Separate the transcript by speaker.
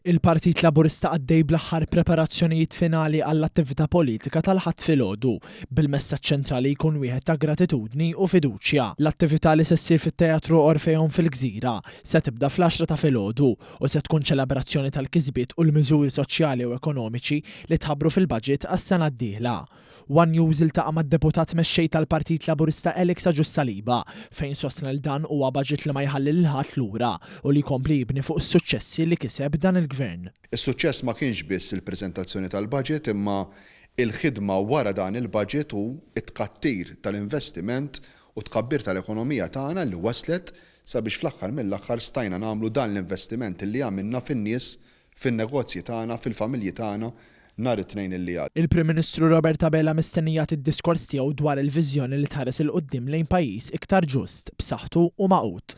Speaker 1: Il-Partit Laburista għaddej bl-aħħar preparazzjonijiet finali għall-attività politika tal-ħadd filgħodu bil-messaġġ ċentrali jkun wieħed ta' gratitudni u fiduċja. L-attività li se ssir fit-Teatru Orfeon fil-Gżira se tibda fl-10 ta' filgħodu u se tkun ċelebrazzjoni tal-kisbiet u l-miżuri soċjali u ekonomiċi li tħabbru fil-baġit għas-sena d-dieħla. One News iltaqa' mad-deputat mexxej tal-Partit Laburista Eliksa Ġussaliba fejn sostna l dan huwa baġit li ma jħalli lil ħadd lura u li jkompli jibni fuq is-suċċessi li kiseb dan il-gvern.
Speaker 2: Is-suċċess ma kienx biss il-preżentazzjoni tal-budget imma il-ħidma wara dan il-budget u t-tkattir tal-investiment u tkabbir tal-ekonomija tagħna li waslet sabiex fl-aħħar mill-aħħar stajna nagħmlu dan l-investiment li għamilna fin-nies, fin-negozji tagħna, fil-familji tagħna nhar it-tnejn illi għadda.
Speaker 1: Il-Prim Ministru Robert Abela mistennijat id-diskors tiegħu dwar il-viżjoni li tħares il qudiem lejn pajjiż iktar ġust, b'saħħtu u maqut.